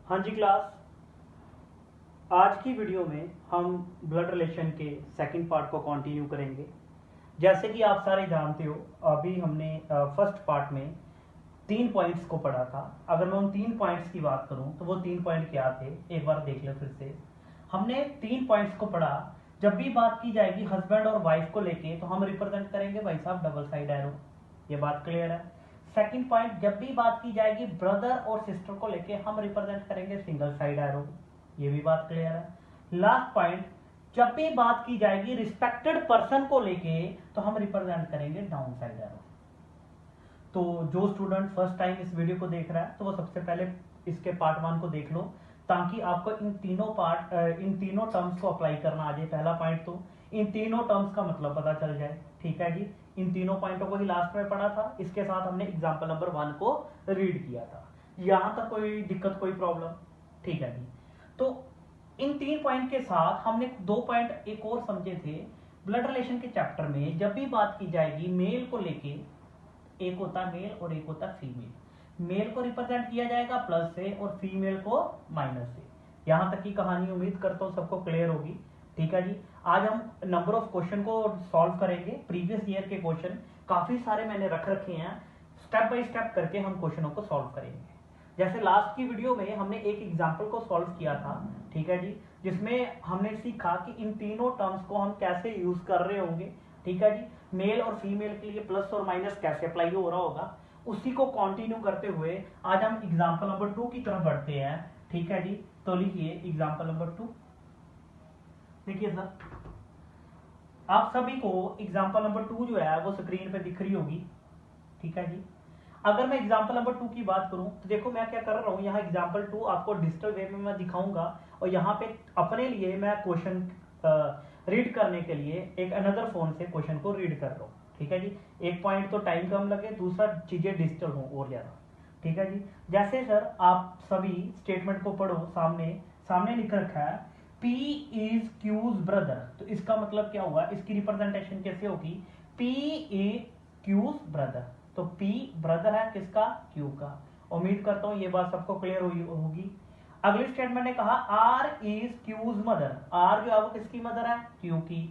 हाँ जी क्लास, आज की वीडियो में हम ब्लड रिलेशन के सेकंड पार्ट को कंटिन्यू करेंगे। जैसे कि आप सारे जानते हो, अभी हमने फर्स्ट पार्ट में 3 पॉइंट्स को पढ़ा था। अगर मैं उन 3 पॉइंट्स की बात करूं तो वो 3 पॉइंट क्या थे, एक बार देख ले फिर से। हमने 3 पॉइंट्स को पढ़ा। जब भी बात की जाएगी हस्बैंड और वाइफ को लेके तो हम रिप्रेजेंट करेंगे भाई साहब डबल साइड एरो। ये बात क्लियर है। सेकंड पॉइंट, जब भी बात की जाएगी ब्रदर और सिस्टर को लेके हम रिप्रेजेंट करेंगे सिंगल साइड एरो। ये भी बात क्लियर है। लास्ट पॉइंट, जब भी बात की जाएगी रिस्पेक्टेड पर्सन को लेके तो हम रिप्रेजेंट करेंगे डाउन साइड एरो। तो जो स्टूडेंट फर्स्ट टाइम इस वीडियो को देख रहा है तो वो सबसे पहले इसके पार्ट 1 को देख लो, ताकि आपको इन तीनों टर्म्स को अप्लाई करना आ जाए। पहला पॉइंट तो इन तीनों टर्म्स का मतलब पता चल जाए। ठीक है जी, इन तीनों पॉइंटों को ही लास्ट में पढ़ा था। इसके साथ हमने एग्जाम्पल नंबर 1 को रीड किया था। यहां तक कोई दिक्कत, कोई प्रॉब्लम? ठीक है जी। तो इन 3 पॉइंट के साथ हमने 2 पॉइंट एक और समझे थे ब्लड रिलेशन के चैप्टर में। जब भी बात की जाएगी मेल को लेके, एक होता मेल और एक होता फीमेल। मेल को रिप्रेजेंट किया जाएगा प्लस से और फीमेल को माइनस से। यहां तक की कहानी उम्मीद करता हूं सबको क्लियर होगी। ठीक है जी, आज हम नंबर ऑफ क्वेश्चन को सॉल्व करेंगे। प्रीवियस ईयर के क्वेश्चन काफी सारे मैंने रख रखे हैं, स्टेप बाय स्टेप करके हम क्वेश्चनों को सॉल्व करेंगे। जैसे लास्ट की वीडियो में हमने एक एग्जाम्पल को सॉल्व किया था, ठीक है जी, जिसमें हमने सीखा कि इन तीनों टर्म्स को हम कैसे यूज कर रहे होंगे। ठीक है जी, मेल और फीमेल के लिए प्लस और माइनस कैसे अप्लाई हो रहा होगा, उसी को कंटिन्यू करते हुए आज हम एग्जाम्पल नंबर 2 की तरफ बढ़ते हैं। ठीक है जी, तो लिखिए एग्जाम्पल नंबर 2। देखिए सर, आप सभी को एग्जाम्पल नंबर 2 जो है वो स्क्रीन पे दिख रही होगी। ठीक है जी, अगर मैं एग्जाम्पल नंबर 2 की बात करूं तो देखो मैं क्या कर रहा हूं, यहाँ एग्जाम्पल 2 आपको डिजिटल वे में मैं दिखाऊंगा और यहाँ पे अपने लिए मैं क्वेश्चन रीड करने के लिए एक अनदर फोन से क्वेश्चन को रीड कर रहा हूँ। ठीक है जी, एक पॉइंट तो टाइम कम लगे, दूसरा चीजें डिजिटल हो और ज्यादा। ठीक है जी, जैसे सर आप सभी स्टेटमेंट को पढ़ो, सामने सामने लिख रखा है P इज क्यूज ब्रदर। तो इसका मतलब क्या हुआ, इसकी रिप्रेजेंटेशन कैसे होगी? P is Q's brother. तो P ब्रदर है किसका? Q का। उम्मीद करता हूं ये बात सबको क्लियर होगी। अगली स्टेटमेंट ने कहा R is Q's mother. R जो है वो किसकी मदर है? Q की।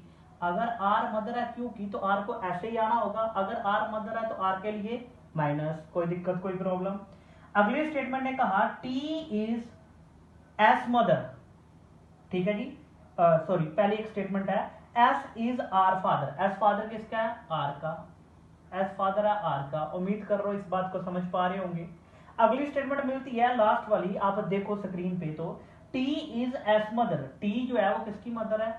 अगर R मदर है Q की तो R को ऐसे ही आना होगा। अगर R मदर है तो R के लिए माइनस। कोई दिक्कत, कोई प्रॉब्लम? अगली स्टेटमेंट ने कहा T इज S मदर। ठीक है जी, सॉरी, पहले एक स्टेटमेंट है S is R father. S father किसका है? R का। S फादर है R का। उम्मीद कर रहा हूं इस बात को समझ पा रहे होंगे। अगली स्टेटमेंट मिलती है लास्ट वाली, आप देखो स्क्रीन पे, तो T is S mother. T जो है वो किसकी मदर है?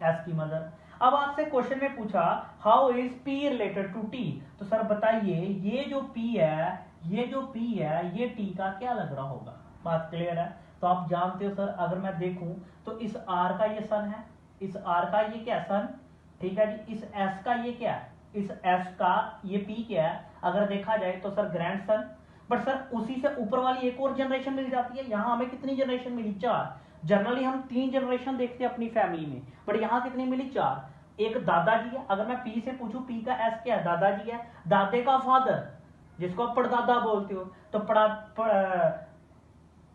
S की मदर। अब आपसे क्वेश्चन में पूछा how is P related to T। तो सर बताइए, ये जो P है, ये जो P है, ये T का क्या लग रहा होगा? बात क्लियर है? तो आप जानते हो सर, अगर मैं देखूं तो इस R का ये सन है, इस R का ये क्या सन, ठीक है जी, इस S का ये क्या है, इस S का ये P क्या है? अगर देखा जाए तो sir grand son. But sir उसी से ऊपर वाली एक और जनरेशन मिल जाती है। यहां हमें कितनी जनरेशन मिली? 4। जनरली हम 3 जनरेशन देखते हैं अपनी फैमिली में, बट यहां कितनी मिली? 4। एक दादाजी है, अगर मैं P से पूछूं P का S क्या है? दादाजी है। दादे का फादर, जिसको आप परदादा बोलते हो, तो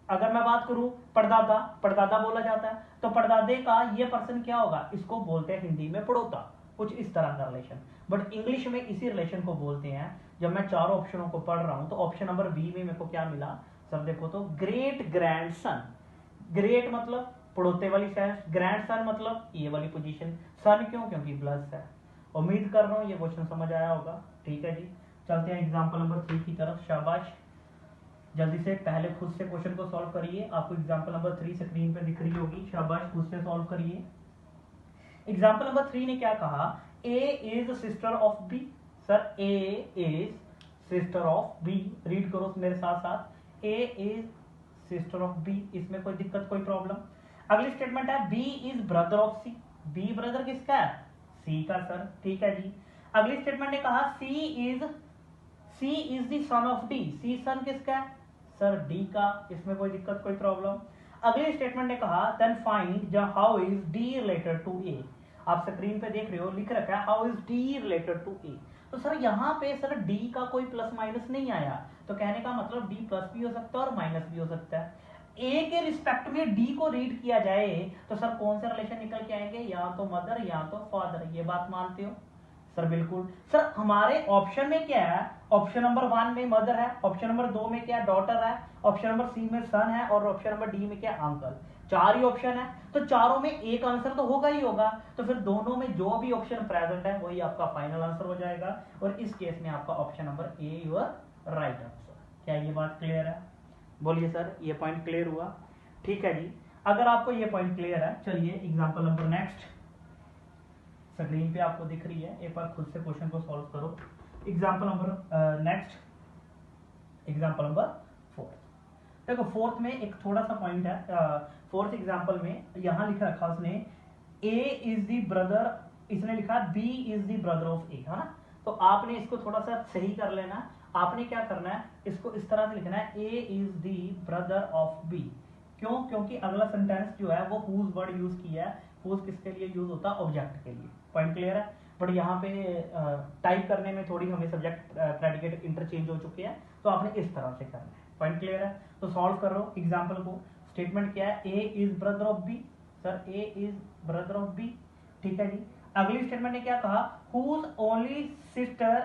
अगर मैं बात करूं परदादा, परदादा बोला जाता है, तो परदादे का ये पर्सन क्या होगा? इसको बोलते हैं हिंदी में पड़ोता। कुछ इस तरह का रिलेशन, बट इंग्लिश में इसी रिलेशन को बोलते हैं। जब मैं चारों ऑप्शनों को पढ़ रहा हूं तो ऑप्शन नंबर बी में मेरे को क्या मिला सर? देखो तो ग्रेट ग्रैंड सन। ग्रेट मतलब पड़ोते वाली सेंस, ग्रैंड सन मतलब ये वाली पोजीशन। सन क्यों? क्योंकि प्लस है। उम्मीद कर रहा हूं ये क्वेश्चन समझ आया होगा। ठीक है जी, चलते हैं एग्जाम्पल नंबर 3 की तरफ। शाबाश, जल्दी से पहले खुद से क्वेश्चन को सॉल्व करिए। आपको एग्जाम्पल नंबर 3 स्क्रीन पे दिख रही होगी। शाबाश, खुद से सॉल्व करिए। एग्जाम्पल नंबर 3 ने क्या कहा? A is sister of B। Sir A is sister of B, read करो मेरे साथ साथ। A is sister of B, इसमें कोई दिक्कत, कोई प्रॉब्लम? अगली स्टेटमेंट है B is brother of C। B brother किसका है? C का सर। ठीक है जी, अगली स्टेटमेंट ने कहा C is the son of D। C सन किसका है? सर D का। इसमें कोई दिक्कत, कोई प्रॉब्लम? अगले स्टेटमेंट ने कहा then find how is D related to A। आप स्क्रीन पे देख रहे हो, लिख रखा है how is D related to A। तो सर यहाँ पे सर D का कोई प्लस माइनस नहीं आया, तो कहने का मतलब D प्लस भी हो सकता है और माइनस भी हो सकता है। ए के रिस्पेक्ट में डी को रीड किया जाए तो सर कौन से रिलेशन निकल के आएंगे, या तो मदर या तो फादर। ये बात मानते हो सर? बिल्कुल सर। हमारे ऑप्शन में क्या है, ऑप्शन नंबर 1 में मदर है, ऑप्शन नंबर 2 में क्या डॉटर है, ऑप्शन नंबर सी में सन है, और ऑप्शन नंबर डी में क्या अंकल। 4 ही ऑप्शन है, तो चारों में एक आंसर तो होगा ही होगा। तो फिर दोनों में जो भी ऑप्शन प्रेजेंट है वही आपका फाइनल आंसर हो जाएगा, और इस केस में आपका option number A your right answer. क्या ये बात क्लियर है? बोलिए सर, ये पॉइंट क्लियर हुआ? ठीक है जी। अगर आपको ये पॉइंट क्लियर है, चलिए एग्जांपल नंबर नेक्स्ट स्क्रीन पे आपको दिख रही है, एक बार खुद से क्वेश्चन को सॉल्व करो। Example number next, example number 4। देखो फोर्थ में एक थोड़ा सा पॉइंट है। फोर्थ एग्जांपल में यहां लिखा रखा उसने ए इज द ब्रदर, इसने लिखा B is the brother of A, है ना। तो आपने इसको थोड़ा सा सही कर लेना। आपने क्या करना है, इसको इस तरह से लिखना है, A is the brother of B. क्यों? क्योंकि अगला सेंटेंस जो है वो हुज वर्ड यूज किया है। हुज किसके लिए यूज होता है? ऑब्जेक्ट के लिए। पॉइंट क्लियर है? बट यहाँ पे टाइप करने में थोड़ी हमें सब्जेक्ट प्रेडिकेट इंटरचेंज हो चुके हैं, तो आपने इस तरह से करना है। पॉइंट क्लियर है? तो सॉल्व करो एग्जाम्पल को। स्टेटमेंट क्या है? A is brother of B. Sir A is brother of B, ठीक है जी। अगली स्टेटमेंट ने क्या कहा? Whose only sister.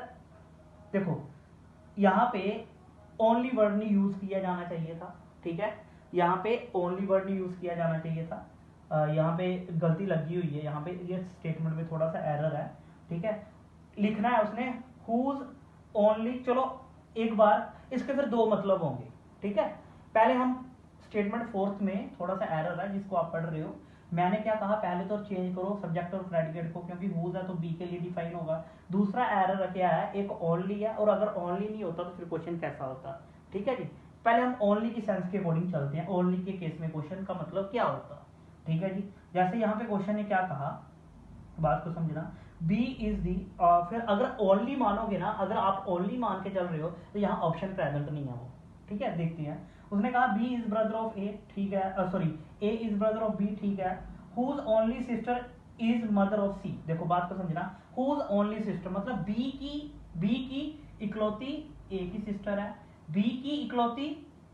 देखो यहाँ पे ओनली वर्ड नहीं यूज किया जाना चाहिए था, ठीक है। यहाँ पे ओनली वर्ड नहीं यूज किया जाना चाहिए था। यहाँ पे गलती लगी हुई है, यहाँ पे ये स्टेटमेंट में थोड़ा सा एरर है, ठीक है। लिखना है उसने हुज ओनली। चलो एक बार इसके फिर 2 मतलब होंगे, ठीक है। पहले हम स्टेटमेंट फोर्थ में थोड़ा सा एरर है जिसको आप पढ़ रहे हो। मैंने क्या कहा, पहले तो चेंज करो सब्जेक्ट और प्रेडिकेट को, क्योंकि हुज है तो बी के लिए डिफाइन होगा। दूसरा एरर क्या है, एक ओनली है, और अगर ओनली नहीं होता तो फिर क्वेश्चन कैसा होता, ठीक है जी। पहले हम ओनली की सेंस के अकॉर्डिंग चलते हैं। ओनली के केस में क्वेश्चन का मतलब क्या होता, ठीक है जी। जैसे यहाँ पे क्वेश्चन ने क्या कहा, बात को समझना। बी इज दी, फिर अगर ओनली मानोगे ना, अगर आप ओनली मान के चल रहे हो तो यहाँ ऑप्शन प्रेजेंट नहीं है वो, ठीक है। देखते हैं। उसने कहा B is brother of A, ठीक है। Sorry, A is brother of B, ठीक है। Whose only sister is mother of C. देखो बात को समझना। हुज ओनली सिस्टर मतलब बी की इकलौती ए की सिस्टर है, बी की इकलौती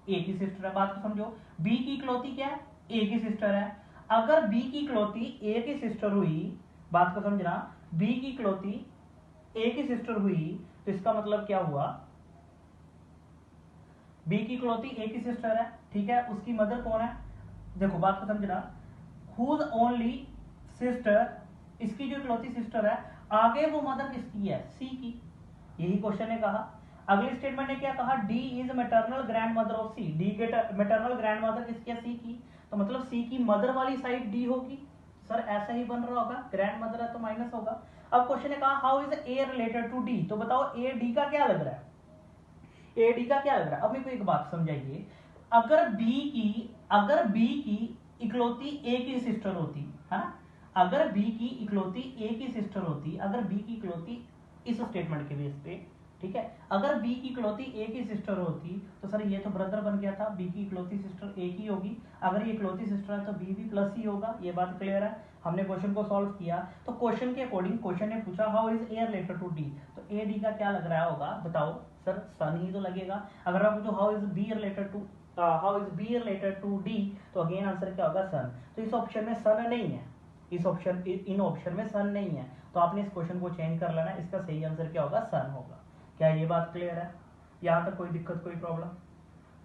ए की सिस्टर है। बात को समझो, बी की इकलौती क्या है? ए की सिस्टर है। अगर बी की इकलौती ए की सिस्टर हुई, बात को समझना, बी की इकलौती ए की सिस्टर हुई तो इसका मतलब क्या हुआ? बी की इकलौती ए की सिस्टर है, ठीक है। उसकी मदर कौन है? देखो बात को समझना, हुज ओनली सिस्टर, इसकी जो इकलौती सिस्टर है, आगे वो मदर किसकी है? सी की। यही क्वेश्चन ने कहा। अगली स्टेटमेंट ने क्या कहा? D is maternal grandmother of C. D के मैटरनल ग्रैंड मदर किसकी है? सी की। तो मतलब सी की मदर वाली साइड डी होगी। सर ऐसा ही बन रहा होगा, ग्रैंड मदर है तो माइनस होगा। अब क्वेश्चन ने कहा how is A related to D. तो बताओ ए डी का क्या लग रहा है? ए डी का क्या लग रहा है? अब मेरे को एक बात समझाइए, अगर बी की इकलौती ए की सिस्टर होती है ना, अगर बी की इकलौती ए की सिस्टर होती, अगर बी की इकलौती इस स्टेटमेंट के बेस पे, ठीक है, अगर बी की इकलौती ए की सिस्टर होती तो सर ये तो ब्रदर बन गया था, बी की इकलौती सिस्टर ए की होगी। अगर ये इकलौती सिस्टर है तो बी भी प्लस ही होगा। ये बात क्लियर है? हमने क्वेश्चन को सॉल्व किया तो क्वेश्चन के अकॉर्डिंग क्वेश्चन ने पूछा how is A related to D, तो ए डी का क्या लग रहा होगा बताओ? सर सन ही तो लगेगा। अगर आप पूछो how is B related to D, तो अगेन आंसर क्या होगा? सन। तो इस ऑप्शन में सन नहीं है, इन ऑप्शन में सन नहीं है, तो आपने इस क्वेश्चन को चेंज कर लेना। इसका सही आंसर क्या होगा? सन होगा। क्या ये बात क्लियर है? यहाँ तक कोई दिक्कत, कोई प्रॉब्लम?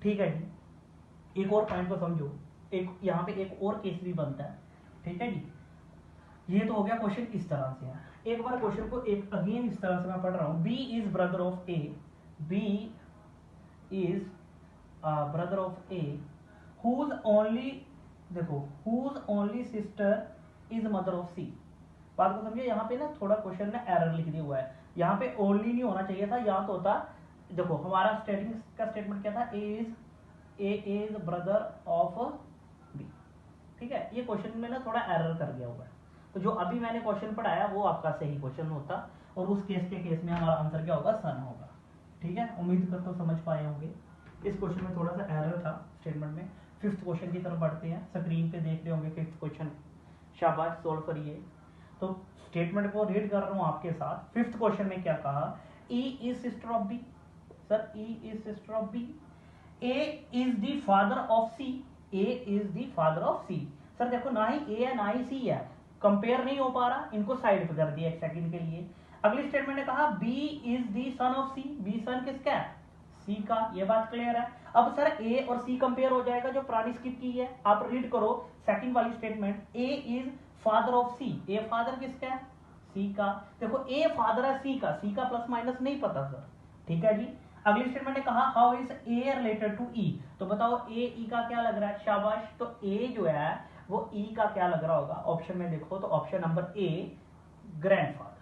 ठीक है जी। एक और पॉइंट को समझो, एक यहाँ पे एक और केस भी बनता है, ठीक है जी। ये तो हो गया क्वेश्चन इस तरह से है। एक बार क्वेश्चन को एक अगेन इस तरह से मैं पढ़ रहा हूं, B is brother of A, B is brother of A, whose only, देखो whose only sister is mother of C. बात को समझिए, यहाँ पे ना थोड़ा क्वेश्चन ने एरर लिख दिया हुआ है। यहाँ पे ओनली नहीं होना चाहिए था, यहाँ तो होता, देखो हमारा स्टेटिंग का स्टेटमेंट क्या था? ए इज ब्रदर ऑफ बी, ठीक है। ये क्वेश्चन में ना थोड़ा एरर कर दिया हुआ है, तो जो अभी मैंने क्वेश्चन पढ़ाया वो आपका सही क्वेश्चन होता, और उस केस के केस में हमारा आंसर क्या होगा? सन होगा, ठीक है। उम्मीद करता हूँ समझ पाए होंगे। इस क्वेश्चन में थोड़ा सा एरर था स्टेटमेंट में। फिफ्थ क्वेश्चन की तरफ बढ़ते हैं, स्क्रीन पे देख रहे होंगे फिफ्थ क्वेश्चन। शाबाश, सोल्व करिए। तो स्टेटमेंट को रीड कर रहा हूं आपके साथ। फिफ्थ क्वेश्चन में क्या कहा? E is sister of B. Sir E is sister of B, A is the father of C, A is the father of C. Sir देखो ना ही ए है ना ही सी है, कंपेयर नहीं हो पा रहा, इनको साइड पे कर दिया एक सेकंड के लिए। अगली स्टेटमेंट ने कहा B is the son of C, B son किसका है, सी का, ये बात क्लियर है। अब सर ए और सी कंपेयर हो जाएगा, जो पुरानी स्किप की है आप रीड करो सेकंड वाली statement, A is father of C, A father किसका है, सी का। देखो ए फादर है सी का प्लस माइनस नहीं पता सर, ठीक है जी। अगली स्टेटमेंट ने कहा how is A related to E, तो बताओ ए ई का क्या लग रहा है, शाबाश। तो ए जो है वो ई का क्या लग रहा होगा, ऑप्शन में देखो तो ऑप्शन नंबर ए ग्रैंडफादर।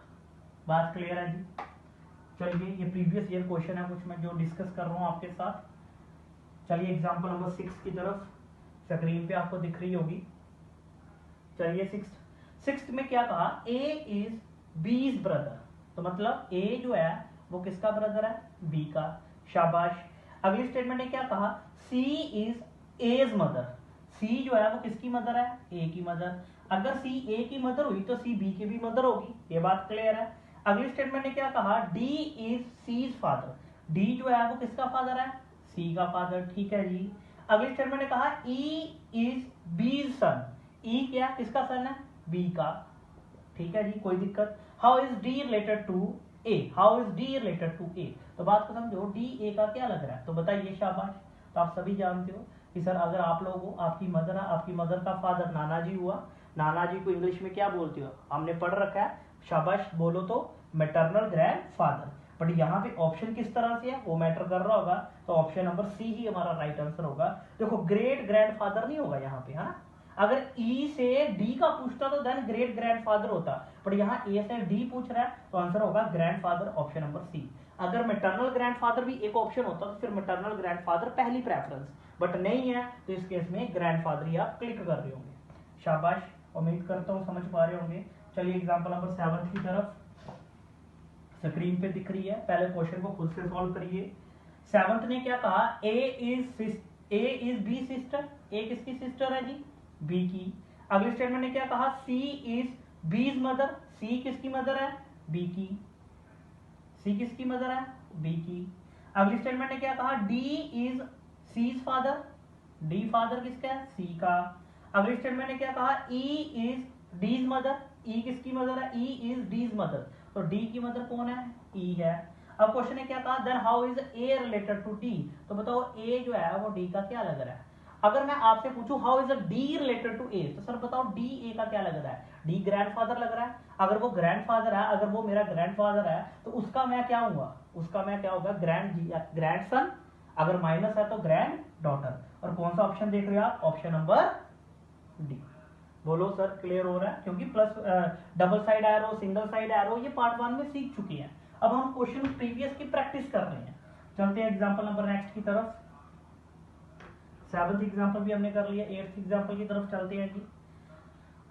बात क्लियर है जी। चलिए ये प्रीवियस ईयर क्वेश्चन है कुछ मैं जो डिस्कस कर रहा हूं आपके साथ। चलिए एग्जांपल नंबर 6 की तरफ, स्क्रीन पे आपको दिख रही होगी। चलिए सिक्स्थ में क्या कहा, ए इज बीज ब्रदर, तो मतलब ए जो है वो किसका ब्रदर है, बी का, शाबाश। अगली स्टेटमेंट ने क्या कहा, सी इज एज मदर, सी जो है वो किसकी मदर है, ए की मदर। अगर सी ए की मदर हुई तो सी बी की भी मदर होगी, ये बात क्लियर है। अगली स्टेटमेंट ने क्या कहा, D is C's father, D जो है वो किसका फादर है, सी का फादर, ठीक है जी। अगली स्टेटमेंट ने कहा ई इज बीज सन, ई क्या किसका सन है, बी का, ठीक है जी, कोई दिक्कत। How is D related to A, how is D related to A, तो बात को समझो, डी ए का क्या लग रहा है, तो बताइए शाबाश। तो आप सभी जानते हो कि सर अगर आप लोग हो, आपकी मदर है, आपकी मदर का फादर नाना जी हुआ, नाना जी को इंग्लिश में क्या बोलते हो, हमने पढ़ रखा है, शाबाश बोलो तो मैटरनल ग्रैंड फादर। बट यहाँ पे ऑप्शन किस तरह से है वो मैटर कर रहा होगा, तो ऑप्शन नंबर सी ही हमारा राइट आंसर होगा। देखो ग्रेट ग्रैंड फादर नहीं होगा यहाँ पे, है ना, अगर ई से डी का पूछता तो देन ग्रेट ग्रैंडफादर होता, बट यहाँ ए से डी पूछ रहा है तो आंसर होगा ग्रैंडफादर, ऑप्शन नंबर सी। अगर मैटरनल ग्रैंडफादर भी एक ऑप्शन होता तो फिर मैटरनल ग्रैंडफादर पहली प्रेफरेंस, बट नहीं है तो इस केस में ग्रैंडफादर ही आप क्लिक कर रहे होंगे, शाबाश। उम्मीद करता हूँ समझ पा रहे होंगे। चलिए एग्जाम्पल नंबर 7 की तरफ, स्क्रीन पे दिख रही है, पहले क्वेश्चन को खुद से सॉल्व करिए। 7 ने क्या कहा, ए इज बी सिस्टर, ए किसकी सिस्टर है जी, बी की। अगली स्टेटमेंट ने क्या कहा, सी इज बीज मदर, सी किसकी मदर है, बी की, सी किसकी मदर है, बी की। अगली स्टेटमेंट ने क्या कहा, D is C's father, D father किसका है, सी का। अगली स्टेटमेंट ने क्या कहा, ई इज डीज मदर, ई किसकी मदर है, ई इज डीज मदर, तो डी की मदर कौन है, ई है। अब क्वेश्चन ने क्या कहा, then how is A related to D, तो बताओ ए जो है वो डी का क्या लग रहा है। अगर मैं आपसे पूछूं how is a D related to A, तो सर बताओ डी ए का क्या लग रहा है, डी ग्रैंडफादर लग रहा है। अगर वो ग्रैंडफादर है, अगर वो मेरा ग्रैंडफादर है तो उसका मैं क्या हूँ, उसका मैं क्या होगा, ग्रैंडसन, अगर माइनस है तो ग्रैंड डॉटर। और कौन सा ऑप्शन देख रहे हो आप, ऑप्शन नंबर डी। बोलो सर क्लियर हो रहा है, क्योंकि plus double side arrow, single side arrow ये पार्ट 1 में सीख चुके हैं, अब हम क्वेश्चन प्रीवियस की प्रैक्टिस कर रहे हैं। चलते हैं एग्जांपल नंबर नेक्स्ट की तरफ। 7th एग्जांपल भी हमने कर लिया, 8th एग्जांपल की तरफ चलते हैं जी।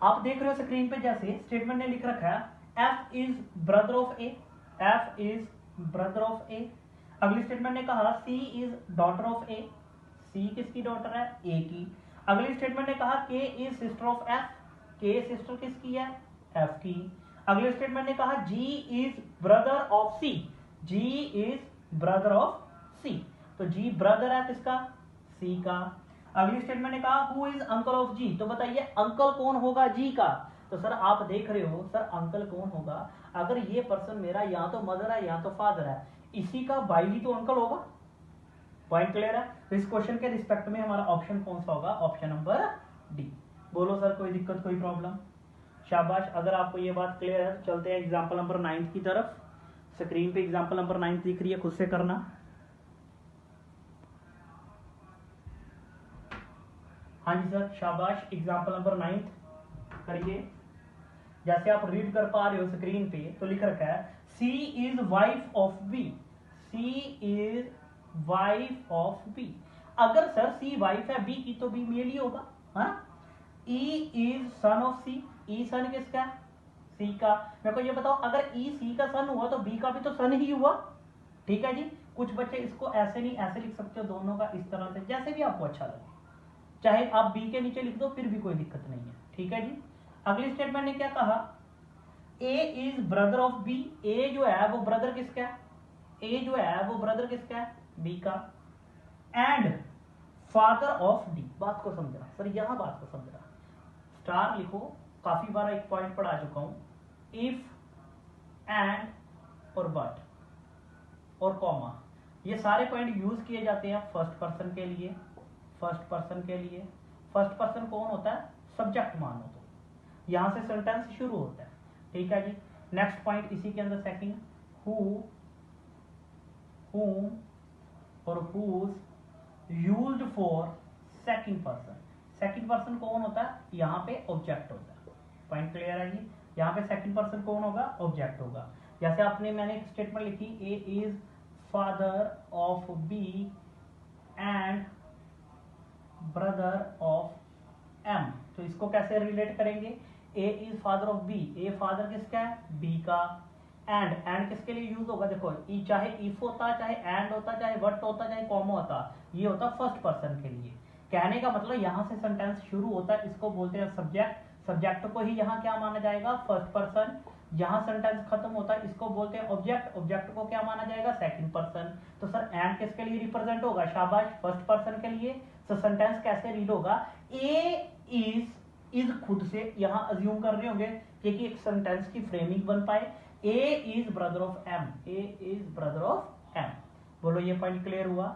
आप देख रहे हो स्क्रीन पे, जैसे स्टेटमेंट ने लिख रखा है F is brother of A, F is brother of A. अगली स्टेटमेंट ने कहा C is daughter of A, C किसकी डॉटर है, ए की। अगली स्टेटमेंट ने कहा K is sister of F, K sister किसकी है, एफ की। अगले स्टेटमेंट ने कहा G is brother of C, G is brother of C, तो जी ब्रदर है किसका, सी का। अगली स्टेटमेंट ने कहा हु इज अंकल ऑफ जी, तो बताइए अंकल कौन होगा जी का। तो सर आप देख रहे हो सर अंकल कौन होगा, अगर ये पर्सन मेरा या तो मदर है या तो फादर है, इसी का भाई ही तो अंकल होगा। पॉइंट क्लियर है, तो इस क्वेश्चन के रिस्पेक्ट में हमारा ऑप्शन कौन सा होगा, ऑप्शन नंबर डी। बोलो सर कोई दिक्कत कोई प्रॉब्लम, शाबाश। अगर आपको ये बात क्लियर है तो चलते हैं एग्जाम्पल नंबर 9 की तरफ। स्क्रीन पे एग्जाम्पल नंबर 9 दिख रही है, खुद से करना। हाँ जी सर शाबाश, एग्जाम्पल नंबर 9 करिए। जैसे आप रीड कर पा रहे हो स्क्रीन पे, तो लिख रखा है C is wife of B, C is wife of B. अगर सर सी वाइफ है बी की तो बी मेल ही होगा, है ना। ई इज सन ऑफ सी, ई सन किसका है, सी का। मेरे को ये बताओ अगर ई सी का सन हुआ तो बी का भी तो सन ही हुआ, ठीक है जी। कुछ बच्चे इसको ऐसे नहीं ऐसे लिख सकते हो, दोनों का इस तरह से, जैसे भी आपको अच्छा लगे, चाहे आप बी के नीचे लिख दो फिर भी कोई दिक्कत नहीं है, ठीक है जी। अगली स्टेटमेंट ने क्या कहा, A is brother of B, ए जो है वो ब्रदर किसका है, ए जो है वो ब्रदर किसका है, बी का। एंड फादर ऑफ डी, बात को समझ रहा सर, यहां बात को समझ रहा, स्टार लिखो, काफी बार एक पॉइंट पढ़ा चुका हूं, इफ एंड और बट और कॉमा, ये सारे पॉइंट यूज किए जाते हैं फर्स्ट पर्सन के लिए। फर्स्ट पर्सन के लिए फर्स्ट पर्सन कौन होता है, सब्जेक्ट मानो, तो यहां से सेंटेंस शुरू होता है, ठीक है जी। नेक्स्ट पॉइंट इसी के अंदर सेकंड, हु, whom और whose used for second person. Second person कौन होता है, यहाँ पे ऑब्जेक्ट होता है, पॉइंट क्लियर है जी। यहाँ पे सेकंड पर्सन कौन होगा, ऑब्जेक्ट होगा। जैसे आपने मैंने एक स्टेटमेंट लिखी, A is father of B and brother of M, तो इसको कैसे रिलेट करेंगे, A is father of B, A father किसका है, बी का, एंड किसके लिए यूज होगा, देखो चाहे इफ होता, चाहे एंड होता, चाहे बट होता, चाहे कॉमा होता, ये होता फर्स्ट पर्सन के लिए। कहने का मतलब यहां से सेंटेंस शुरू होता है, इसको बोलते हैं सब्जेक्ट, सब्जेक्ट को ही यहाँ क्या माना जाएगा, फर्स्ट पर्सन। यहाँ सेंटेंस खत्म होता है, इसको बोलते हैं ऑब्जेक्ट, ऑब्जेक्ट को क्या माना जाएगा, सेकंड पर्सन। तो सर एंड किसके लिए रिप्रेजेंट होगा, शाबाश, फर्स्ट पर्सन के लिए। तो सेंटेंस कैसे रीड होगा, ए इज खुद से यहाँ अज्यूम कर रहे होंगे कि एक सेंटेंस की फ्रेमिंग बन पाए, A is brother of M, A is brother of M. बोलो ये पॉइंट क्लियर हुआ,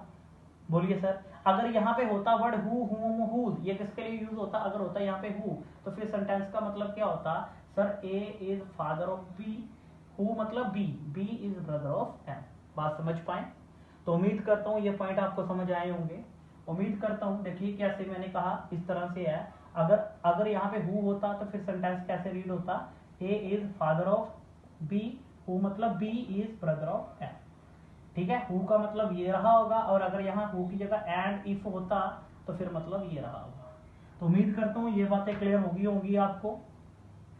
बोलिए सर। अगर यहाँ पे होता वर्ड हु, हुम, हुज, ये किसके लिए यूज होता, अगर होता यहाँ पे हु, तो फिर सेंटेंस का मतलब क्या होता, sir A is father of B, who मतलब B, B is brother of M. बात समझ पाए, तो उम्मीद करता हूँ ये पॉइंट आपको समझ आए होंगे, उम्मीद करता हूँ। देखिए कैसे मैंने कहा, इस तरह से है। अगर यहाँ पे हु होता तो फिर सेंटेंस कैसे रीड होता, A is father of B, who मतलब B is brother of M, ठीक है। हु का मतलब ये रहा होगा, और अगर यहाँ हु की जगह एंड इफ होता तो फिर मतलब ये रहा होगा। तो उम्मीद करता हूँ ये बातें क्लियर होगी आपको।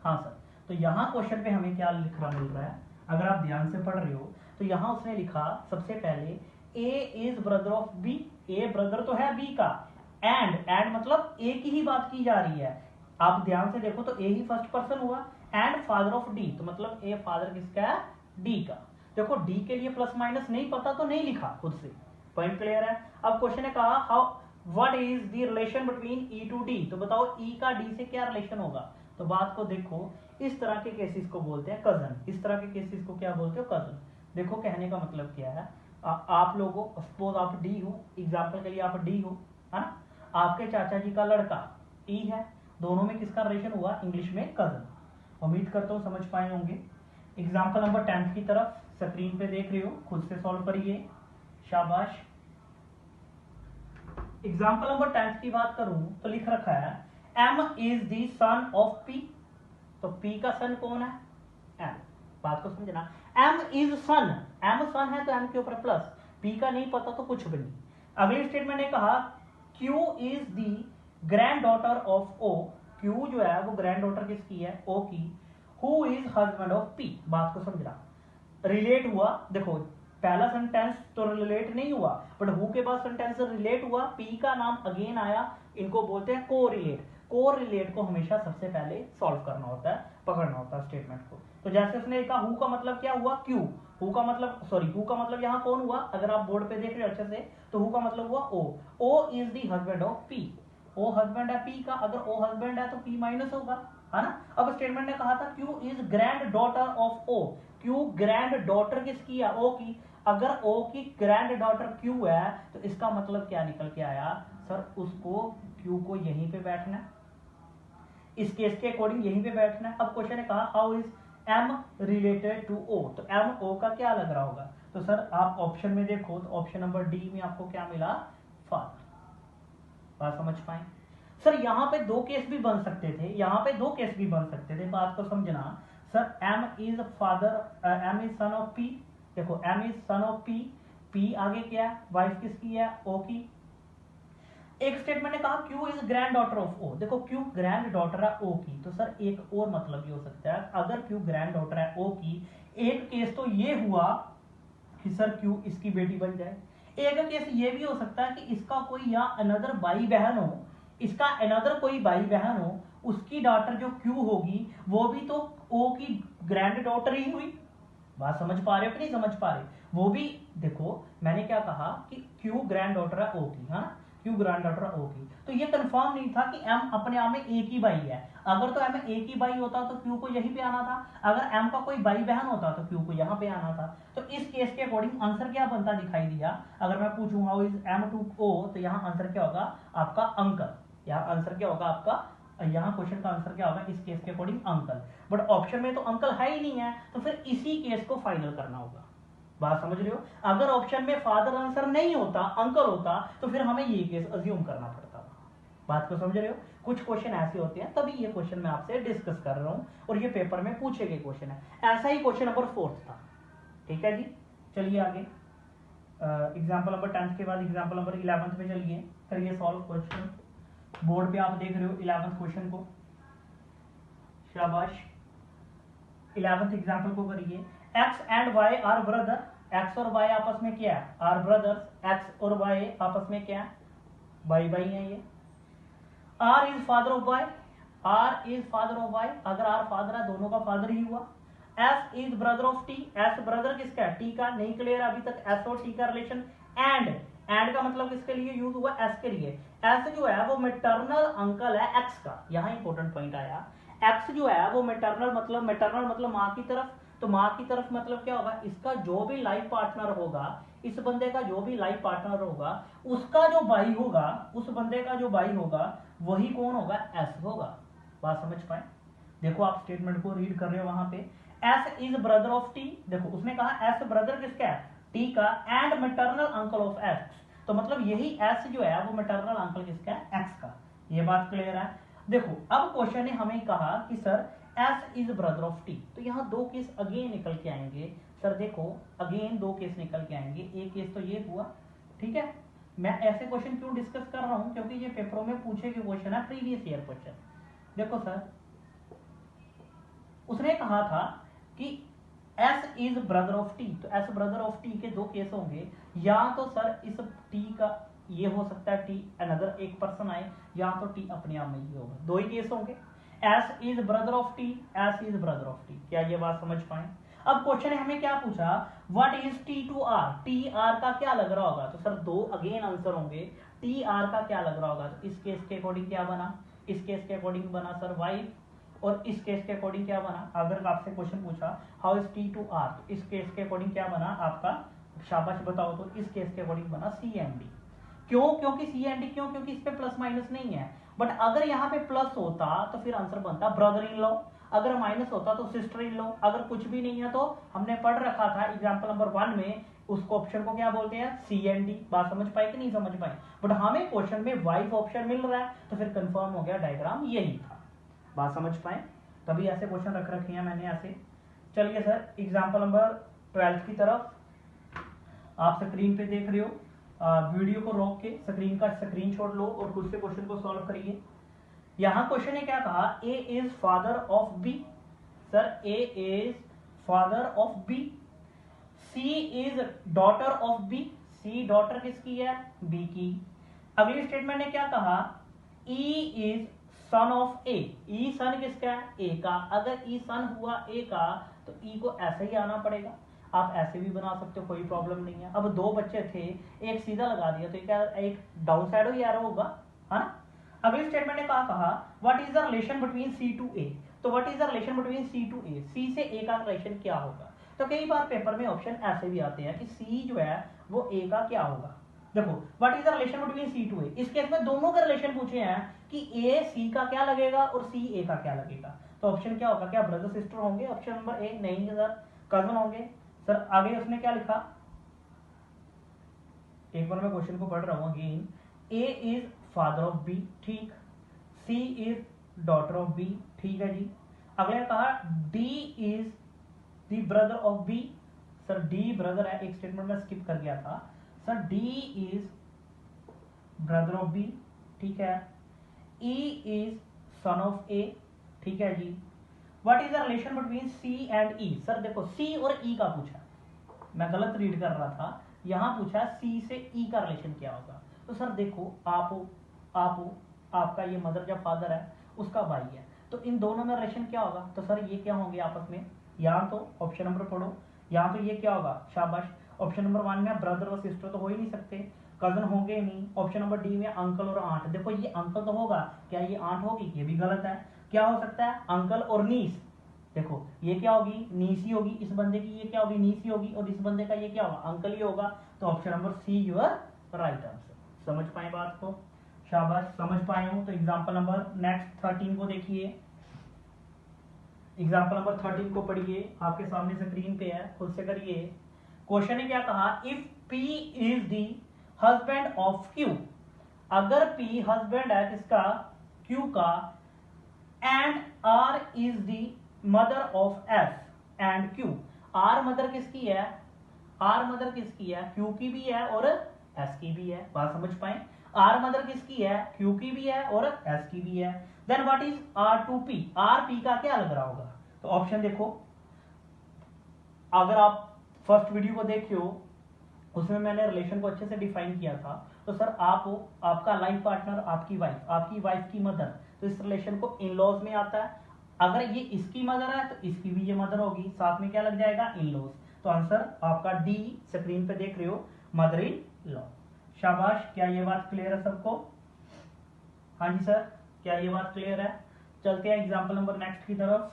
हाँ सर, तो यहाँ क्वेश्चन पे हमें क्या लिखना मिल रहा है, अगर आप ध्यान से पढ़ रहे हो तो यहाँ उसने लिखा सबसे पहले A is brother of B, A brother तो है बी का, एंड मतलब ए की ही बात की जा रही है। आप ध्यान से देखो तो ए ही फर्स्ट पर्सन हुआ, एंड फादर ऑफ डी, तो मतलब ए फादर किसका है, डी का। देखो डी के लिए प्लस माइनस नहीं पता तो नहीं लिखा खुद से, पॉइंट क्लियर है। अब क्वेश्चन ने कहा how what is the relation between E to D, तो बताओ ई का डी से क्या रिलेशन होगा। तो बात को देखो, इस तरह के केसेस को बोलते हैं कजन, इस तरह के केसेस को क्या बोलते हो, कजन। देखो कहने का मतलब क्या है, आप लोगों, सपोज आप डी हो, एग्जाम्पल के लिए आप डी हो, है ना, आपके चाचा जी का लड़का ई है, दोनों में किसका रिलेशन हुआ, इंग्लिश में कजन। उम्मीद करता हूँ समझ पाए होंगे। एग्जाम्पल नंबर 10 की तरफ स्क्रीन पे देख रहे हो, खुद से सॉल्व करिए, शाबाश। एग्जाम्पल नंबर 10 की बात करूं तो लिख रखा है M is the son of P, तो पी का सन कौन है, एम। बात को समझना, M is son, M son है तो एम के ऊपर प्लस, पी का नहीं पता तो कुछ भी नहीं। अगली स्टेटमेंट ने कहा Q is the granddaughter of O, Q जो है वो ग्रैंड डॉटर किसकी है, ओ की। Who is husband of P, बात को समझना, रिलेट हुआ। देखो पहला सेंटेंस तो रिलेट नहीं हुआ, बट हु के बाद सेंटेंस रिलेट हुआ, पी का नाम अगेन आया, इनको बोलते हैं को रिलेट। को रिलेट को हमेशा सबसे पहले सॉल्व करना होता है, पकड़ना होता है स्टेटमेंट को। तो जैसे उसने कहा हु का मतलब क्या हुआ, क्यू, हु का मतलब सॉरी हु का मतलब यहाँ कौन हुआ, अगर आप बोर्ड पे देख रहे हो अच्छे से तो हु का मतलब हुआ O, O is the husband of P, O husband है पी का, अगर ओ हस्बैंड है तो पी माइनस होगा, है ना। अब स्टेटमेंट ने कहा था Q is granddaughter of O, Q granddaughter किसकी है, ओ की। अगर ओ की ग्रैंड डॉटर क्यू है तो इसका मतलब क्या निकल के आया, सर उसको क्यू को यहीं पे बैठना है, इस केस के अकॉर्डिंग यहीं पे बैठना है। अब क्वेश्चन ने कहा how is M related to O, तो एम ओ का क्या लग रहा होगा, तो सर आप ऑप्शन में देखो तो ऑप्शन नंबर डी में आपको क्या मिला, फादर। बात समझ पाए सर, यहाँ पे दो केस भी बन सकते थे, यहाँ पे दो केस भी बन सकते थे, बात को समझना। Sir M is father, M is son of P, देखो M is son of P, P आगे क्या है, वाइफ किसकी है, ओ की। एक स्टेटमेंट ने कहा Q is granddaughter of O, देखो क्यू ग्रैंड डॉटर है ओ की, तो सर एक और मतलब ये हो सकता है, अगर क्यू ग्रैंड डॉटर है ओ की, एक केस तो ये हुआ कि सर क्यू इसकी बेटी बन जाए, एक केस ये भी हो सकता है कि इसका कोई या अनदर भाई बहन हो, इसका अनदर कोई भाई बहन हो, उसकी डॉटर जो क्यू होगी वो भी तो ओ की ग्रैंड डॉटर ही हुई। बात समझ पा रहे हो कि नहीं समझ पा रहे, वो भी देखो मैंने क्या कहा कि क्यू ग्रैंड डॉटर है ओ की, हाँ क्यू ग्रैंड डॉटर ओ की। तो ये कंफर्म नहीं था कि एम अपने आप में एक ही भाई है। अगर तो एम एक ही भाई होता तो क्यू को यहीं पे आना था, अगर एम का कोई भाई बहन होता तो क्यू को यहाँ पे आना था। तो इस केस के अकॉर्डिंग आंसर क्या बनता दिखाई दिया। अगर मैं पूछूं how is M to O, तो यहाँ आंसर क्या होगा आपका अंकल। यहाँ आंसर क्या होगा आपका, यहाँ क्वेश्चन का आंसर क्या होगा इस केस के अकॉर्डिंग अंकल। बट ऑप्शन में तो अंकल है ही नहीं है, तो फिर इसी केस को फाइनल करना होगा। बात समझ रहे हो। अगर ऑप्शन में फादर आंसर नहीं होता, अंकल होता, तो फिर हमें ये केस अज्यूम करना पड़ता। बात को समझ रहे हो। कुछ क्वेश्चन ऐसे होते हैं, तभी ये क्वेश्चन मैं आपसे डिस्कस कर रहा हूं और ये पेपर में पूछे गए क्वेश्चन है। ऐसा ही क्वेश्चन नंबर 4 था। ठीक है जी, चलिए आगे। एग्जाम्पल नंबर 10 के बाद एग्जाम्पल नंबर 11 पे चलिए, करिए सॉल्व क्वेश्चन। बोर्ड पे आप देख रहे हो 11th क्वेश्चन को, शाबाश। 11th एग्जाम्पल को करिए। X and Y are brother, X और वाई आपस में क्या है, आर ब्रदर्स। एक्स और वाई आपस में क्या है, भाई भाई है ये। R is father of Y, R is father of Y, अगर आर फादर है दोनों का फादर ही हुआ। S is brother of T, S brother किसका है, टी का। नहीं क्लियर अभी तक एस और टी का रिलेशन। एंड का मतलब किसके लिए यूज हुआ, एस के लिए। एस जो है वो मेटरनल अंकल है एक्स का, यहां इंपॉर्टेंट पॉइंट आया। एक्स जो है वो मेटरनल मतलब माँ की तरफ। तो माँ की तरफ मतलब क्या होगा, इसका जो भी लाइफ पार्टनर होगा, इस बंदे का जो भी लाइफ पार्टनर होगा, उसका जो भाई होगा, उस बंदे का जो भाई होगा वही कौन होगा, एस होगा। बात समझ पाए। देखो आप स्टेटमेंट को रीड कर रहे हो वहां पे, S is brother of T. देखो उसने कहा एस ब्रदर किसका है, टी का, and maternal uncle of x. तो मतलब यही एस जो है वो मैटरनल अंकल किसका है, एक्स का। ये बात क्लियर है। देखो अब क्वेश्चन ने हमें कहा कि sir S is brother of T, तो यहाँ दो केस अगेन निकल के आएंगे। सर देखो अगेन दो केस निकल के आएंगे। एक केस तो ये हुआ, ठीक है। मैं ऐसे क्वेश्चन क्यों डिस्कस कर रहा हूं, क्योंकि ये पेपरों में पूछे गए क्वेश्चन है, प्रीवियस ईयर क्वेश्चन। देखो सर उसने कहा था कि S is brother of T, तो एस ब्रदर ऑफ टी के दो केस होंगे। या तो सर इस टी का ये हो सकता है, टी अनदर एक पर्सन आए, या तो टी अपने आप में ही होगा, दो ही केस होंगे। S is brother of T, S is brother of T. क्या ये बात समझ पाए। अब क्वेश्चन ने हमें क्या पूछा, what is T to R, T R का क्या लग रहा होगा। तो सर दो अगेन आंसर होंगे, टी आर का क्या लग रहा होगा। तो इस केस के अकॉर्डिंग क्या बना, इस केस के अकॉर्डिंग बना सर वाइफ, और इस केस के अकॉर्डिंग क्या बना। अगर आपसे क्वेश्चन पूछा how is T to R, तो इस केस के अकॉर्डिंग क्या बना आपका, शाबाश बताओ। तो इस केस के अकॉर्डिंग बना सी एंड डी। क्यों, क्योंकि सी एंड डी, क्यों, क्योंकि इस पे प्लस माइनस नहीं है। बट अगर यहाँ पे प्लस होता तो फिर आंसर बनता ब्रदर इन लॉ, अगर माइनस होता तो सिस्टर इन लॉ। अगर कुछ भी नहीं है तो हमने पढ़ रखा था एग्जाम्पल नंबर 1 में, उसको ऑप्शन को क्या बोलते हैं, सी एंड डी। बात समझ पाए कि नहीं समझ पाए। बट हमें क्वेश्चन में वाइफ ऑप्शन मिल रहा है, तो फिर कंफर्म हो गया डायग्राम यही था। बात समझ पाए, तभी ऐसे क्वेश्चन रख रखे हैं मैंने ऐसे। चलिए सर एग्जाम्पल नंबर 12 की तरफ, आप स्क्रीन पे देख रहे हो। वीडियो को रोक के स्क्रीन का स्क्रीनशॉट लो और खुद से क्वेश्चन को सॉल्व करिए। यहां क्वेश्चन ने क्या कहा, A is father of B. Sir A is father of B, C is daughter of B, C daughter किसकी है, बी की। अगली स्टेटमेंट ने क्या कहा, ई इज सन ऑफ ए, ई सन किसका है, ए का। अगर ई सन हुआ ए का तो ई को ऐसे ही आना पड़ेगा। आप ऐसे भी बना सकते हो, कोई प्रॉब्लम नहीं है। अब दो बच्चे थे, एक सीधा लगा दिया तो क्या एक डाउन साइड ही एरो होगा, है ना। अगली स्टेटमेंट ने कहा what is the relation between C to A. तो what is the relation between C to A, C से ए का रिलेशन क्या होगा। तो कई बार पेपर में ऑप्शन ऐसे भी आते हैं कि सी जो है वो ए का क्या होगा। देखो what is the relation between C to A, इस केस में दोनों का रिलेशन पूछे हैं कि ए सी का क्या लगेगा और सी ए का क्या लगेगा। तो ऑप्शन क्या होगा, क्या ब्रदर सिस्टर होंगे, ऑप्शन नंबर ए। नहीं सर, कजन होंगे। सर आगे उसने क्या लिखा, एक बार मैं क्वेश्चन को पढ़ रहा हूं again. A is father of B, ठीक। C is daughter of B, ठीक है जी। अगले कहा D is the brother of B. Sir D brother है, एक स्टेटमेंट में स्किप कर गया था। Sir D is brother of B, ठीक है। E is son of A, ठीक है जी। What is the relation between C and E. Sir देखो सी और ई का पूछा, मैं गलत रीड कर रहा था। यहां पूछा सी से ई का रिलेशन क्या होगा। तो सर देखो आपका ये मदर जब फादर है उसका भाई है, तो इन दोनों में रिलेशन क्या होगा। तो सर ये क्या होंगे आपस में, यहां तो ऑप्शन नंबर पढ़ो, यहां तो ये क्या होगा, शाबाश। ऑप्शन नंबर 1 में ब्रदर और सिस्टर तो हो ही नहीं सकते, कजन होंगे नहीं। ऑप्शन नंबर डी में अंकल और आंट, देखो ये अंकल तो होगा, क्या ये आंट होगी? ये भी गलत है। क्या हो सकता है? अंकल और नीस, देखो ये क्या होगी? नीस ही होगी। इस बंदे की ये क्या होगी? नीस ही होगी। और इस बंदे का ये क्या होगा? अंकल ही होगा। तो option number see your right answer. समझ पाए बात को? शाबाश, समझ पाए हो। तो एग्जाम्पल नंबर नेक्स्ट 13 को देखिए। एग्जाम्पल नंबर 13 को पढ़िए, आपके सामने स्क्रीन पे है, खुद से करिए। क्वेश्चन ने क्या कहा? If P is the husband of Q, अगर P हस्बैंड है किसका? Q का, and R is the mother of F and Q, R mother किसकी है? R मदर किसकी है? Q की भी है और S की भी है। बात समझ पाए? R मदर किसकी है? Q की भी है और S की भी है। Then what is R to P? R P का क्या लग रहा होगा? तो ऑप्शन देखो, अगर आप फर्स्ट वीडियो को देखे हो उसमें मैंने रिलेशन को अच्छे से डिफाइन किया था। तो सर आप हो, आपका लाइफ पार्टनर, आपकी वाइफ की मदर, तो इस रिलेशन को इन लॉज में आता है। अगर ये इसकी मदर है तो इसकी भी ये मदर होगी, साथ में क्या लग जाएगा? In laws. तो आंसर आपका डी स्क्रीन पे देख रहे हो, मदर इन लॉ। शाबाश, क्या ये बात क्लियर है सबको? हाँ जी सर, क्या ये बात क्लियर है? चलते हैं एग्जाम्पल नंबर नेक्स्ट की तरफ।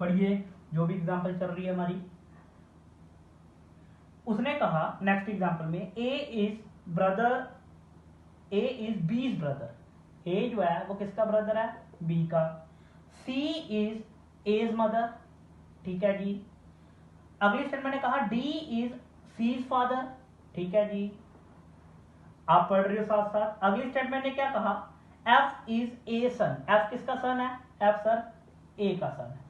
पढ़िए जो भी एग्जाम्पल चल रही है हमारी। उसने कहा नेक्स्ट एग्जाम्पल में, ए इज बीज ब्रदर। ए जो है वो किसका ब्रदर है? बी का। सी इज एज मदर, ठीक है जी। अगली स्टेटमेंट ने कहा डी इज सीज फादर, ठीक है जी। आप पढ़ रहे हो साथ साथ। अगली स्टेटमेंट ने क्या कहा? F is a son, F किसका सन है? एफ सर ए का सन है।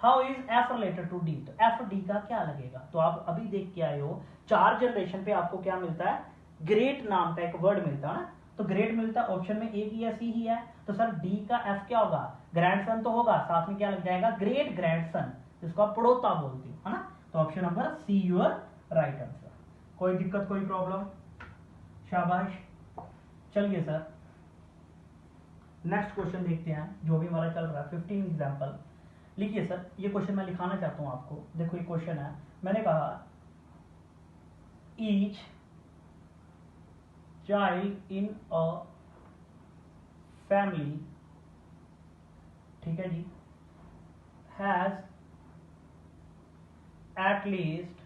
How is F related to D? तो एफ डी का क्या लगेगा? तो आप अभी देख के आए हो, 4 जनरेशन पे आपको क्या मिलता है? ग्रेट नाम का एक वर्ड मिलता है ना। तो ग्रेट मिलता है, ऑप्शन में ए ही है, सी ही है। तो सर डी का एफ क्या होगा? ग्रैंडसन तो होगा, साथ में क्या लग जाएगा? ग्रेट ग्रैंडसन, जिसको आप पड़ोता बोलते हो, है ना। तो option number see your right answer. कोई दिक्कत, कोई प्रॉब्लम? शाबाश। चलिए सर नेक्स्ट क्वेश्चन देखते हैं जो भी हमारा चल रहा है। 15 एग्जाम्पल लिखिए सर। ये क्वेश्चन मैं लिखाना चाहता हूं आपको। देखो ये क्वेश्चन है, मैंने कहा each child in a family, ठीक है जी, हैज एट लीस्ट,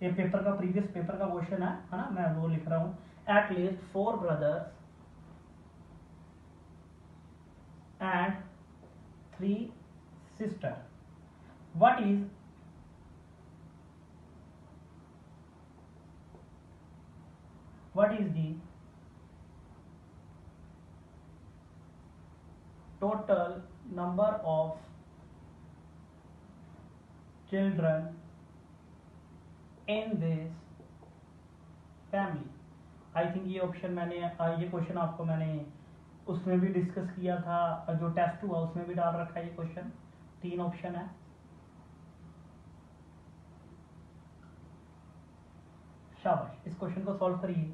ये पेपर का प्रीवियस पेपर का क्वेश्चन है ना, मैं वो लिख रहा हूं। Eight least 4 brothers and 3 sister. What is the total number of children in this family? I think ये ऑप्शन मैंने ये क्वेश्चन आपको मैंने उसमें भी डिस्कस किया था, जो टेस्ट हुआ उसमें भी डाल रखा है ये क्वेश्चन। 3 ऑप्शन है। शाबाश, इस क्वेश्चन को सॉल्व करिए।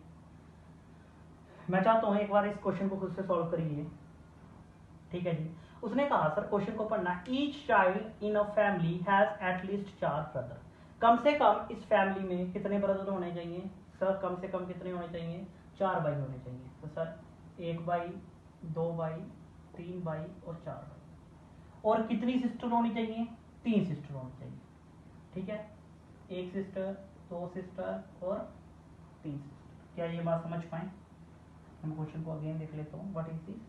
मैं चाहता हूं एक बार इस क्वेश्चन को खुद से सॉल्व करिए, ठीक है जी। उसने कहा सर क्वेश्चन को पढ़ना, each child in a family has at least 4 brother. कम से कम इस फैमिली में कितने ब्रदर होने चाहिए? सर कम से कम कितने होने चाहिए? 4 भाई होने चाहिए। तो सर 1 भाई, 2 भाई, 3 भाई और 4 भाई। और कितनी सिस्टर होनी चाहिए? 3 सिस्टर होनी चाहिए, ठीक है। 1 सिस्टर, 2 सिस्टर और 3 सिस्टर। क्या ये बात समझ पाए? हम क्वेश्चन को अगेन देख लेता हूँ। What is this?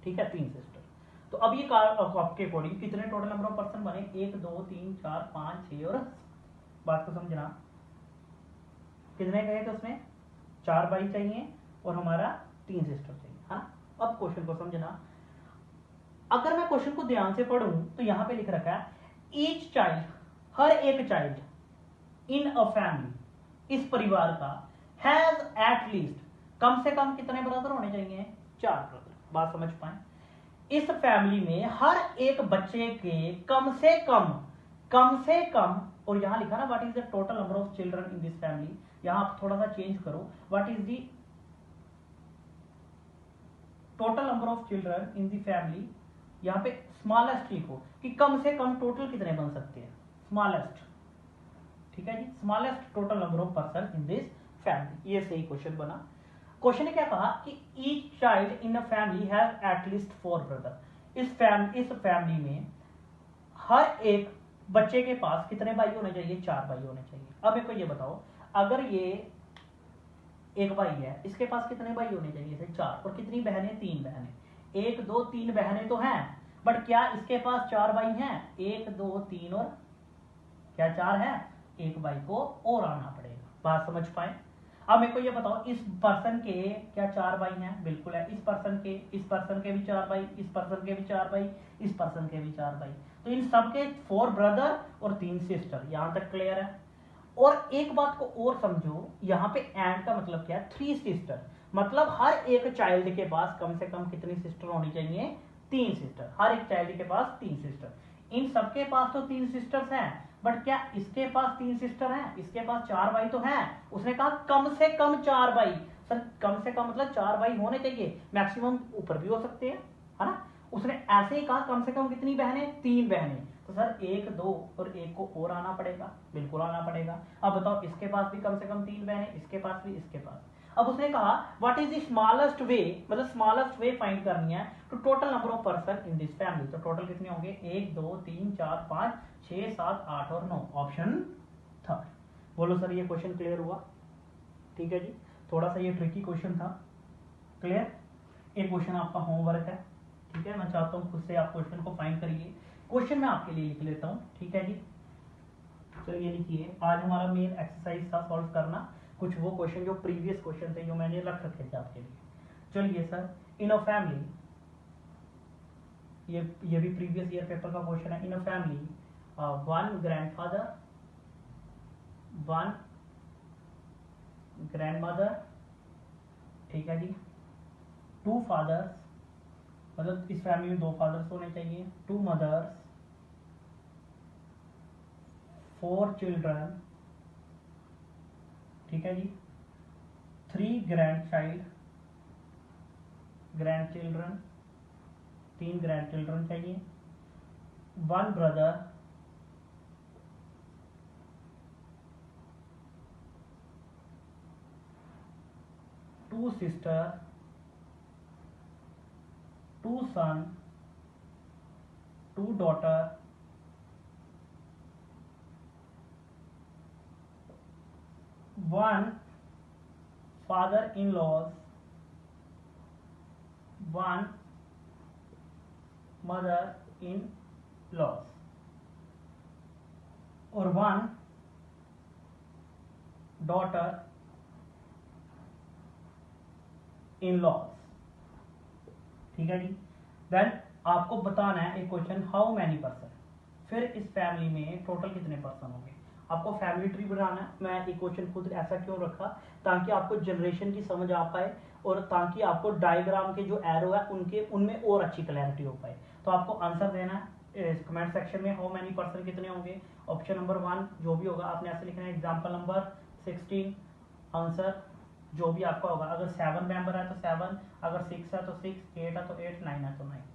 ठीक है, 3 सिस्टर। तो अब ये आपके अकॉर्डिंग कितने टोटल नंबर ऑफ पर्सन बने? 1 2 3 4 5 6 और बात को समझना, कितने कहे थे उसमें? 4 भाई चाहिए और हमारा 3 सिस्टर चाहिए, है ना। अब क्वेश्चन को समझना, अगर मैं क्वेश्चन को ध्यान से पढ़ूं तो यहां पे लिख रखा है ईच चाइल्ड, हर एक चाइल्ड इन अ फैमिली, इस परिवार का, हैज एट लीस्ट, कम से कम कितने ब्रदर होने चाहिए? 4 ब्रदर। बात समझ पाए? इस फैमिली में हर एक बच्चे के कम से कम, और यहां लिखा ना what is the total number of children in this family, यहां आप थोड़ा सा चेंज करो, what is the total number of children in the family, यहां पे स्मॉलेस्ट लिखो कि कम से कम टोटल कितने बन सकते हैं, स्मॉलेस्ट, ठीक ठीक है जी, smallest total number of person in this family, ये सही क्वेश्चन बना। क्वेश्चन ने क्या कहा कि each child in a family has at least 4 brother. इस फैमिली में हर एक बच्चे के पास कितने भाई होने चाहिए? 4 भाई होने चाहिए। अब मेरे को ये बताओ, अगर ये एक भाई है, इसके पास कितने भाई होने चाहिए थे? 4। और कितनी बहनें? 3 बहनें। 1 2 3 बहनें तो हैं, बट क्या इसके पास 4 भाई हैं? 1 2 3 और क्या 4 है? एक भाई को और आना पड़ेगा। बात समझ पाए? अब मेरे को ये बताओ, इस पर्सन के क्या 4 भाई हैं? बिल्कुल है। इस पर्सन के भी 4 भाई, इस पर्सन के भी 4 भाई, इस पर्सन के भी 4 भाई। तो इन सबके 4 ब्रदर और 3 सिस्टर। यहां तक क्लियर है? और एक बात को और समझो, यहाँ पे एंड का मतलब क्या है? 3 सिस्टर, मतलब हर एक चाइल्ड के पास कम से कम कितनी सिस्टर होनी चाहिए? 3 सिस्टर। हर एक चाइल्ड के पास 3 सिस्टर। इन सबके पास तो 3 सिस्टर्स हैं, बट क्या इसके पास 3 सिस्टर हैं? इसके पास 4 भाई तो हैं। उसने कहा कम से कम 4 भाई। सर कम से कम मतलब 4 भाई होने चाहिए, मैक्सिमम ऊपर भी हो सकते हैं, है ना। उसने ऐसे ही कहा कम से कम कितनी बहनें? 3 बहनें। तो सर 1 2 और 1 को और आना पड़ेगा, बिल्कुल आना पड़ेगा। अब बताओ, इसके पास भी कम से कम 3 बहनें, इसके पास भी, इसके पास। अब उसने कहा what is the smallest way, मतलब स्मॉलेस्ट वे फाइंड करनी है to total number of person in this family. तो टोटल कितने होंगे? 1 2 3 4 5 6 7 8 और 9। Option third. बोलो सर ये क्वेश्चन क्लियर हुआ? ठीक है जी, थोड़ा सा ये ट्रिकी क्वेश्चन था। क्लियर? एक क्वेश्चन आपका होमवर्क है, ठीक है। मैं चाहता हूँ खुद से आप क्वेश्चन को फाइंड करिए। क्वेश्चन मैं आपके लिए लिख लेता हूँ, ठीक है जी। चलिए लिखिए। आज हमारा मेन एक्सरसाइज था सॉल्व करना कुछ वो क्वेश्चन जो प्रीवियस क्वेश्चन थे, जो मैंने रख रखे थे आपके लिए। चलिए सर, इन अ फैमिली, ये भी प्रीवियस ईयर पेपर का क्वेश्चन है। इन अ फैमिली 1 ग्रैंडफादर, 1 ग्रैंडमदर, ठीक है जी, 2 फादर्स, मतलब इस फैमिली में 2 फादर्स होने चाहिए, 2 मदर्स, 4 चिल्ड्रन, ठीक है जी, 3 ग्रैंड चिल्ड्रन, 3 ग्रैंड चिल्ड्रन चाहिए, 1 brother, 2 sister, 2 son, 2 daughter, 1 father in laws, 1 mother in laws और 1 डॉटर इन लॉज, ठीक है जी। देन आपको बताना है एक क्वेश्चन, हाउ मैनी पर्सन। फिर इस फैमिली में टोटल कितने पर्सन होंगे? आपको फैमिली ट्री बनाना है। मैं एक क्वेश्चन खुद ऐसा क्यों रखा, ताकि आपको जनरेशन की समझ आ पाए और ताकि आपको डायग्राम के जो एरो है उनमें और अच्छी क्लैरिटी हो पाए। तो आपको आंसर देना है कमेंट सेक्शन में, हाउ मैनी पर्सन कितने होंगे। ऑप्शन नंबर 1 जो भी होगा आपने ऐसे लिखना है, एग्जाम्पल नंबर 16, आंसर जो भी आपका होगा। अगर 7 मेंबर है तो 7, अगर 6 है तो 6, 8 है तो 8, 9 है तो 9।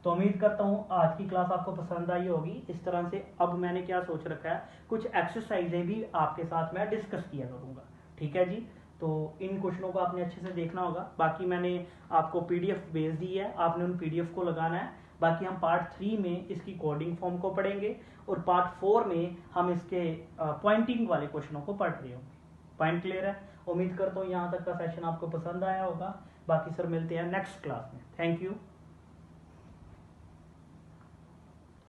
तो उम्मीद करता हूँ आज की क्लास आपको पसंद आई होगी। इस तरह से अब मैंने क्या सोच रखा है, कुछ एक्सरसाइजें भी आपके साथ मैं डिस्कस किया करूँगा, ठीक है जी। तो इन क्वेश्चनों को आपने अच्छे से देखना होगा। बाकी मैंने आपको पीडीएफ भेज दी है, आपने उन पीडीएफ को लगाना है। बाकी हम पार्ट 3 में इसकी कोडिंग फॉर्म को पढ़ेंगे और पार्ट 4 में हम इसके पॉइंटिंग वाले क्वेश्चनों को पढ़ रहे होंगे। पॉइंट क्लियर है? उम्मीद करता हूँ यहाँ तक का सेशन आपको पसंद आया होगा। बाकी सर मिलते हैं नेक्स्ट क्लास में। Thank you.